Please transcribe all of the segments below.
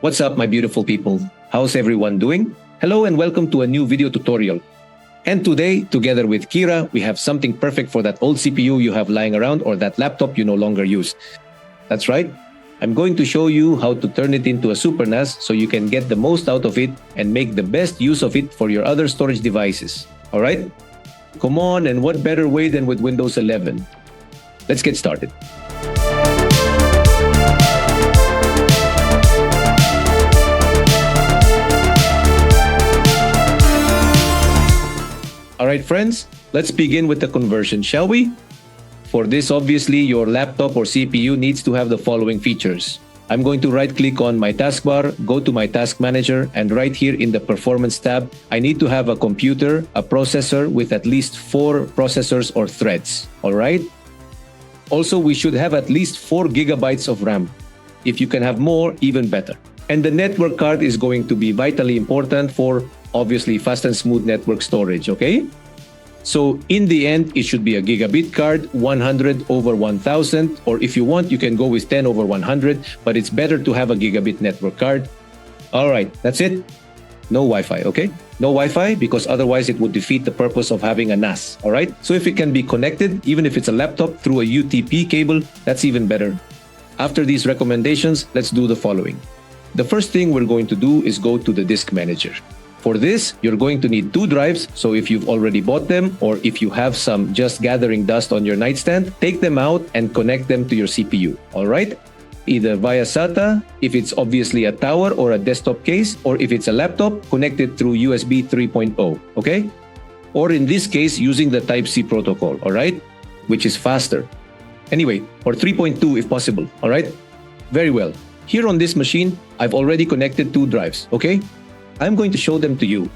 What's up, my beautiful people? How's everyone doing? Hello and welcome to a new video tutorial. And today, together with Kira, we have something perfect for that old CPU you have lying around or that laptop you no longer use. That's right. I'm going to show you how to turn it into a Super NAS so you can get the most out of it and make the best use of it for your other storage devices. Alright? Come on, and what better way than with Windows 11? Let's get started. Alright friends, let's begin with the conversion, shall we? For this, obviously, your laptop or CPU needs to have the following features. I'm going to right-click on my taskbar, go to my task manager, and right here in the Performance tab, I need to have a computer, a processor with at least 4 processors or threads, alright? Also, we should have at least 4 gigabytes of RAM. If you can have more, even better. And the network card is going to be vitally important for, obviously, fast and smooth network storage, okay? So in the end, it should be a gigabit card, 100 over 1000, or if you want, you can go with 10 over 100, but it's better to have a gigabit network card. All right, that's it. No Wi-Fi, okay? No Wi-Fi because otherwise it would defeat the purpose of having a NAS, all right? So if it can be connected, even if it's a laptop, through a UTP cable, that's even better. After these recommendations, let's do the following. The first thing we're going to do is go to the disk manager. For this, you're going to need 2 drives, so if you've already bought them or if you have some just gathering dust on your nightstand, take them out and connect them to your CPU, alright? Either via SATA, if it's obviously a tower or a desktop case, or if it's a laptop, connect it through USB 3.0, okay? Or in this case, using the Type-C protocol, alright? Which is faster. Anyway, or 3.2 if possible, alright? Very well. Here on this machine, I've already connected 2 drives, okay? I'm going to show them to you.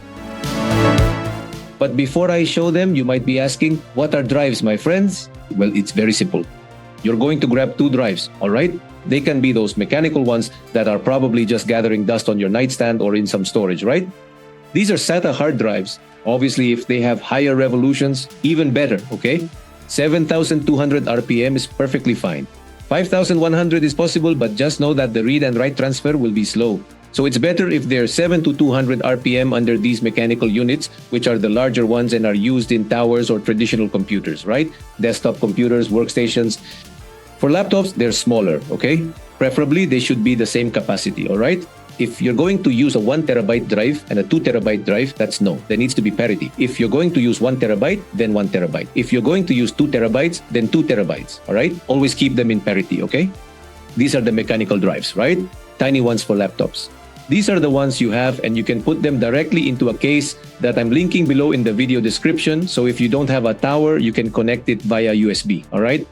But before I show them, you might be asking, what are drives, my friends? Well, it's very simple. You're going to grab 2 drives, all right? They can be those mechanical ones that are probably just gathering dust on your nightstand or in some storage, right? These are SATA hard drives. Obviously, if they have higher revolutions, even better, okay? 7,200 RPM is perfectly fine. 5,100 is possible, but just know that the read and write transfer will be slow. So it's better if they're 7 to 200 RPM under these mechanical units, which are the larger ones and are used in towers or traditional computers, right? Desktop computers, workstations. For laptops, they're smaller, okay? Preferably, they should be the same capacity, all right? If you're going to use a 1 terabyte drive and a 2 terabyte drive, that's no. There needs to be parity. If you're going to use 1 terabyte, then 1 terabyte. If you're going to use 2 terabytes, then 2 terabytes, all right? Always keep them in parity, okay? These are the mechanical drives, right? Tiny ones for laptops. These are the ones you have, and you can put them directly into a case that I'm linking below in the video description. So if you don't have a tower, you can connect it via USB, all right?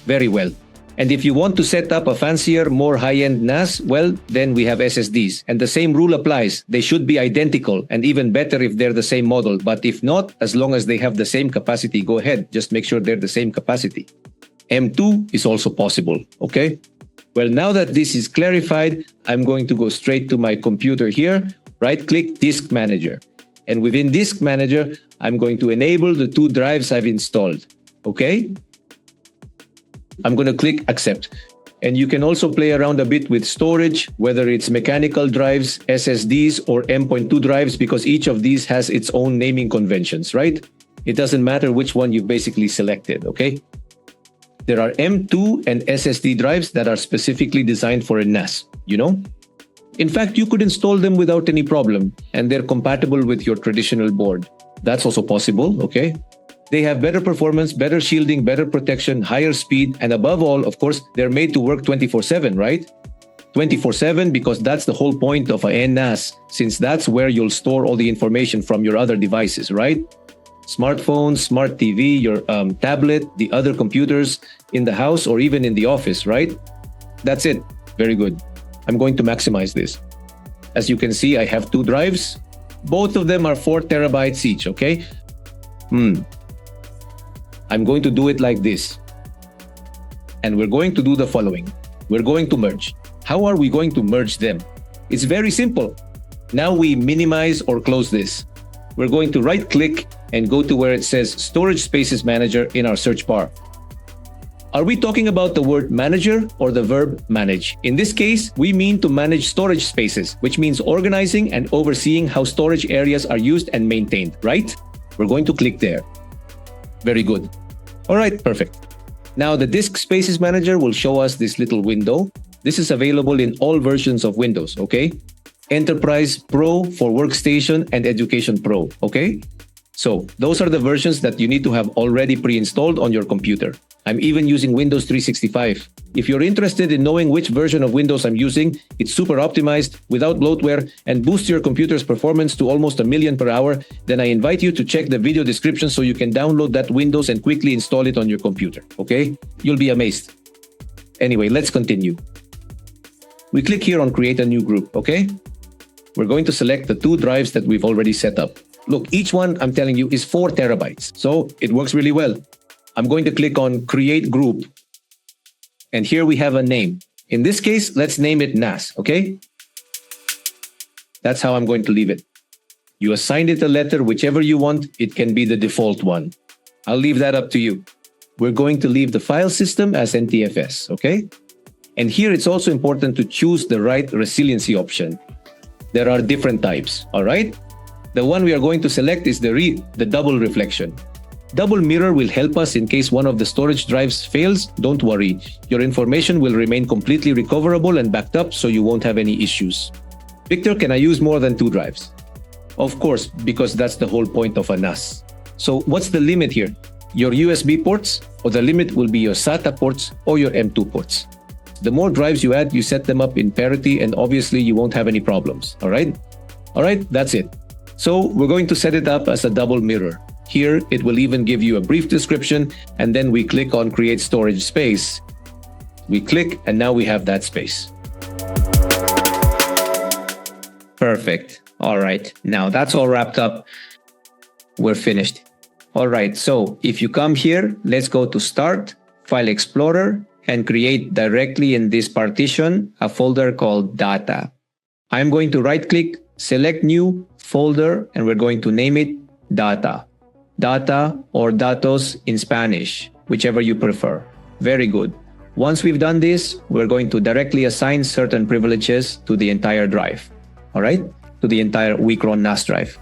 Very well. And if you want to set up a fancier, more high-end NAS, well, then we have SSDs. And the same rule applies. They should be identical, and even better if they're the same model. But if not, as long as they have the same capacity, go ahead. Just make sure they're the same capacity. M2 is also possible, okay? Well, now that this is clarified, I'm going to go straight to my computer here, right-click Disk Manager. And within Disk Manager, I'm going to enable the 2 drives I've installed, okay? I'm going to click Accept. And you can also play around a bit with storage, whether it's mechanical drives, SSDs, or M.2 drives, because each of these has its own naming conventions, right? It doesn't matter which one you've basically selected, okay? There are M2 and SSD drives that are specifically designed for a NAS, you know? In fact, you could install them without any problem, and they're compatible with your traditional board. That's also possible, okay? They have better performance, better shielding, better protection, higher speed, and above all, of course, they're made to work 24/7, right? 24/7 because that's the whole point of a NAS, since that's where you'll store all the information from your other devices, right? Smartphone, smart TV, your tablet, the other computers in the house or even in the office, right? That's it. Very good. I'm going to maximize this. As you can see, I have 2 drives. Both of them are 4 terabytes each, okay? I'm going to do it like this. And we're going to do the following. We're going to merge. How are we going to merge them? It's very simple. Now we minimize or close this. We're going to right-click and go to where it says Storage Spaces Manager in our search bar. Are we talking about the word manager or the verb manage? In this case, we mean to manage storage spaces, which means organizing and overseeing how storage areas are used and maintained, right? We're going to click there. Very good. All right, perfect. Now the Disk Spaces Manager will show us this little window. This is available in all versions of Windows, okay? Enterprise Pro for Workstation and Education Pro, okay? So those are the versions that you need to have already pre-installed on your computer. I'm even using Windows 365. If you're interested in knowing which version of Windows I'm using, it's super optimized, without bloatware, and boosts your computer's performance to almost 1,000,000 per hour, then I invite you to check the video description so you can download that Windows and quickly install it on your computer, okay? You'll be amazed. Anyway, let's continue. We click here on Create a New Group, okay? We're going to select the 2 drives that we've already set up. Look, each one, I'm telling you, is 4 terabytes, so it works really well. I'm going to click on Create Group. And here we have a name. In this case, let's name it NAS, okay? That's how I'm going to leave it. You assign it a letter, whichever you want. It can be the default one. I'll leave that up to you. We're going to leave the file system as NTFS, okay? And here it's also important to choose the right resiliency option. There are different types, all right? The one we are going to select is the double reflection. Double mirror will help us in case one of the storage drives fails. Don't worry, your information will remain completely recoverable and backed up, so you won't have any issues. Victor, can I use more than 2 drives? Of course, because that's the whole point of a NAS. So what's the limit here? Your USB ports, or the limit will be your SATA ports or your M2 ports. The more drives you add, you set them up in parity, and obviously you won't have any problems, all right? All right, that's it. So we're going to set it up as a double mirror. Here, it will even give you a brief description, and then we click on Create Storage Space. We click, and now we have that space. Perfect. All right. Now that's all wrapped up. We're finished. All right. So if you come here, let's go to Start, File Explorer, and create directly in this partition a folder called Data. I'm going to right-click, select New, Folder, and we're going to name it Data. Data or datos in Spanish, whichever you prefer. Very good. Once we've done this, we're going to directly assign certain privileges to the entire drive. All right? To the entire Owicron NAS drive.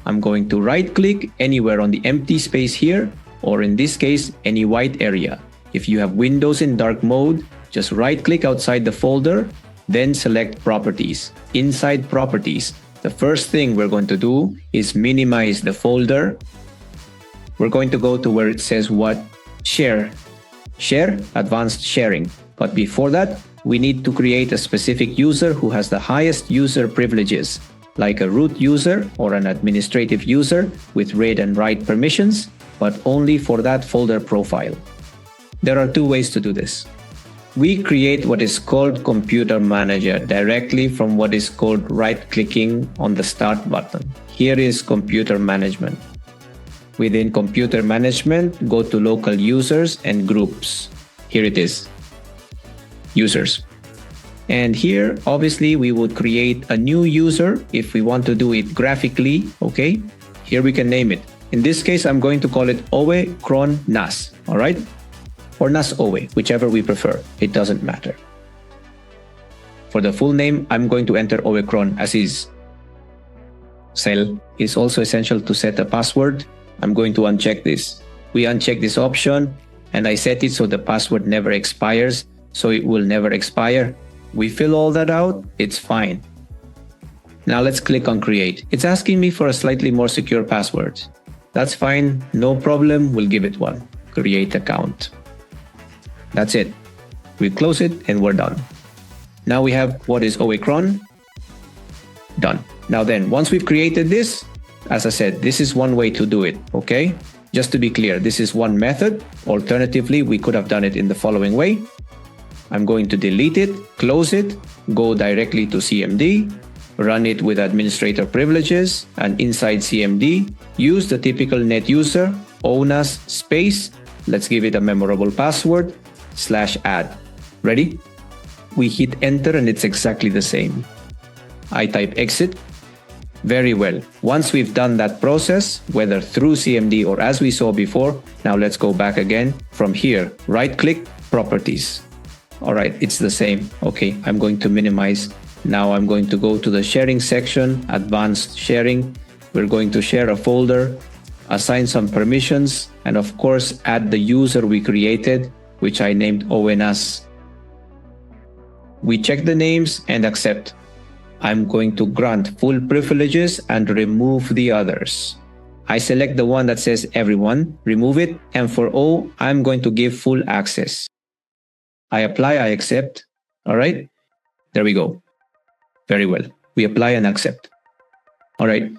I'm going to right-click anywhere on the empty space here, or in this case, any white area. If you have Windows in dark mode, just right-click outside the folder, then select Properties. Inside Properties, the first thing we're going to do is minimize the folder. We're going to go to where it says what? Share. Share, advanced sharing. But before that, we need to create a specific user who has the highest user privileges, like a root user or an administrative user with read and write permissions, but only for that folder profile. There are 2 ways to do this. We create what is called Computer Manager directly from what is called right-clicking on the Start button. Here is Computer Management. Within Computer Management, go to Local Users and Groups. Here it is. Users. And here, obviously, we would create a new user if we want to do it graphically, okay? Here we can name it. In this case, I'm going to call it Owicron NAS, all right? Or NAS Owe, whichever we prefer. It doesn't matter. For the full name, I'm going to enter Owicron as is. Cell is also essential to set a password. I'm going to uncheck this. We uncheck this option, and I set it so the password never expires, so it will never expire. We fill all that out, it's fine. Now let's click on Create. It's asking me for a slightly more secure password. That's fine, no problem, we'll give it one. Create account. That's it. We close it and we're done. Now we have what is Owicron. Done. Now then, once we've created this, as I said, this is one way to do it, okay? Just to be clear, this is one method. Alternatively, we could have done it in the following way. I'm going to delete it, close it, go directly to CMD, run it with administrator privileges, and inside CMD, use the typical net user, ONAS space, let's give it a memorable password, /add. Ready? We hit enter and it's exactly the same. I type exit. Very well. Once we've done that process, whether through CMD or as we saw before, now let's go back again. From here, right-click, properties. All right, it's the same. Okay, I'm going to minimize. Now I'm going to go to the sharing section, advanced sharing. We're going to share a folder, assign some permissions, and of course, add the user we created, which I named ONAS. We check the names and accept. I'm going to grant full privileges and remove the others. I select the one that says everyone, remove it, and for O, I'm going to give full access. I apply, I accept. All right, there we go. Very well. We apply and accept. All right,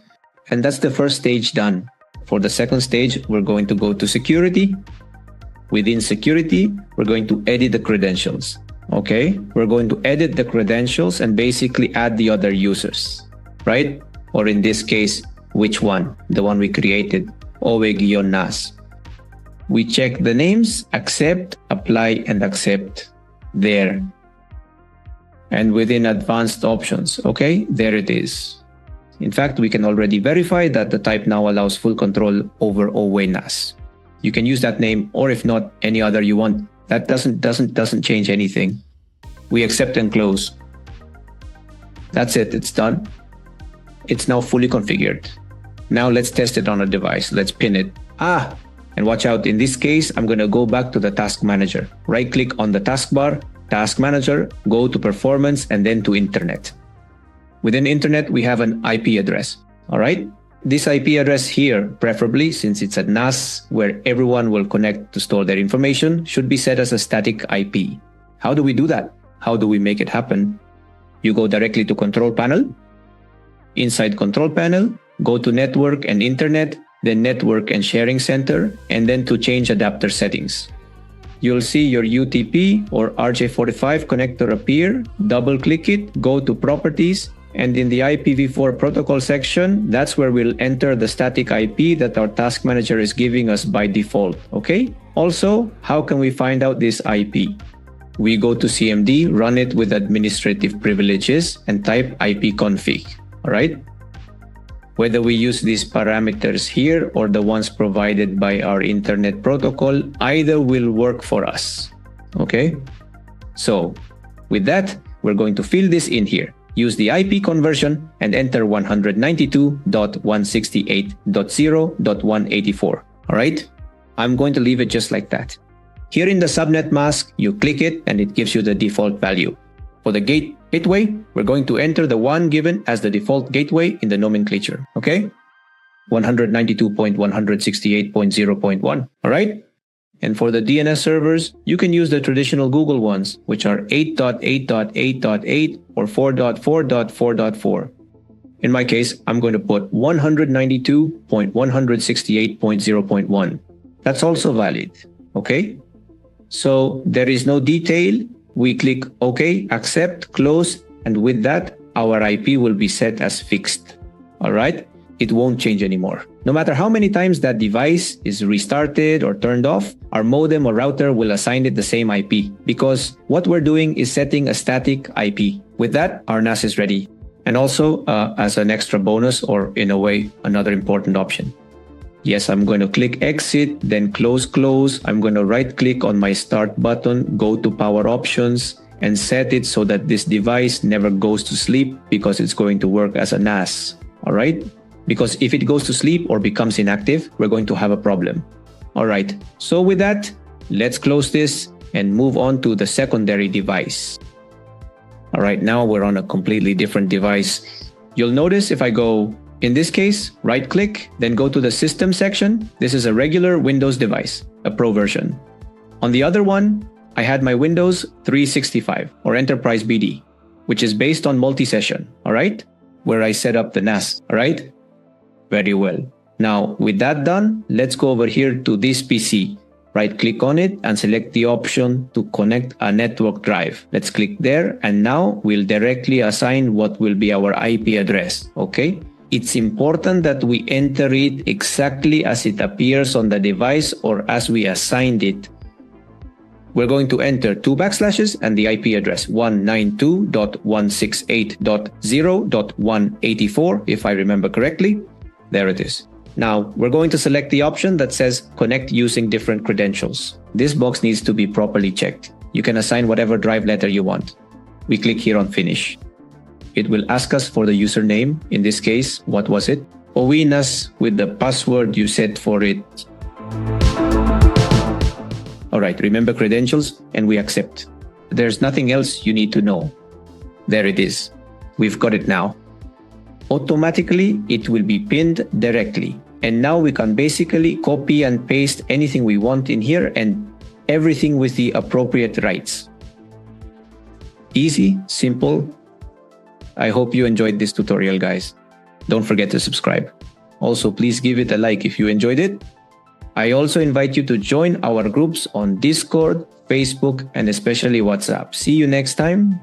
and that's the first stage done. For the second stage, we're going to go to security. Within security, we're going to edit the credentials. Okay, we're going to edit the credentials and basically add the other users, right? Or in this case, which one? The one we created, Owicron. We check the names, accept, apply, and accept there. And within advanced options, okay, there it is. In fact, we can already verify that the type now allows full control over ONAS. You can use that name, or if not, any other you want. That doesn't change anything. We accept and close. That's it, it's done. It's now fully configured. Now let's test it on a device. Let's pin it. And watch out, in this case, I'm gonna go back to the task manager. Right click on the taskbar, task manager, go to performance, and then to internet. Within internet, we have an IP address, all right? This IP address here, preferably, since it's a NAS where everyone will connect to store their information, should be set as a static IP. How do we do that? How do we make it happen? You go directly to Control Panel. Inside Control Panel, go to Network and Internet, then Network and Sharing Center, and then to change adapter settings. You'll see your UTP or RJ45 connector appear, double-click it, go to Properties, and in the IPv4 protocol section, that's where we'll enter the static IP that our task manager is giving us by default, okay? Also, how can we find out this IP? We go to CMD, run it with administrative privileges, and type ipconfig, all right? Whether we use these parameters here or the ones provided by our internet protocol, either will work for us, okay? So, with that, we're going to fill this in here. Use the IP conversion and enter 192.168.0.184. All right? I'm going to leave it just like that. Here in the subnet mask, you click it and it gives you the default value. For the gateway, we're going to enter the one given as the default gateway in the nomenclature. Okay? 192.168.0.1. All right? And for the DNS servers, you can use the traditional Google ones, which are 8.8.8.8 or 4.4.4.4. In my case, I'm going to put 192.168.0.1. That's also valid, okay? So there is no detail. We click OK, accept, close, and with that, our IP will be set as fixed, all right? It won't change anymore. No matter how many times that device is restarted or turned off, our modem or router will assign it the same IP because what we're doing is setting a static IP. With that, our NAS is ready. And also, as an extra bonus or in a way, another important option. Yes, I'm going to click exit, then close. I'm going to right click on my start button, go to power options, and set it so that this device never goes to sleep because it's going to work as a NAS. All right? Because if it goes to sleep or becomes inactive, we're going to have a problem. All right, so with that, let's close this and move on to the secondary device. All right, now we're on a completely different device. You'll notice if I go, in this case, right click, then go to the system section. This is a regular Windows device, a Pro version. On the other one, I had my Windows 365 or Enterprise BD, which is based on multi-session, all right? Where I set up the NAS, all right? Very well. Now, with that done, let's go over here to this PC. Right-click on it and select the option to connect a network drive. Let's click there, and now we'll directly assign what will be our IP address, okay? It's important that we enter it exactly as it appears on the device or as we assigned it. We're going to enter 2 backslashes and the IP address 192.168.0.184, if I remember correctly. There it is. Now, we're going to select the option that says connect using different credentials. This box needs to be properly checked. You can assign whatever drive letter you want. We click here on finish. It will ask us for the username. In this case, what was it? OWINAS with the password you set for it. All right, remember credentials and we accept. There's nothing else you need to know. There it is. We've got it now. Automatically, it will be pinned directly. And now we can basically copy and paste anything we want in here and everything with the appropriate rights. Easy, simple. I hope you enjoyed this tutorial, guys. Don't forget to subscribe. Also, please give it a like if you enjoyed it. I also invite you to join our groups on Discord, Facebook, and especially WhatsApp. See you next time.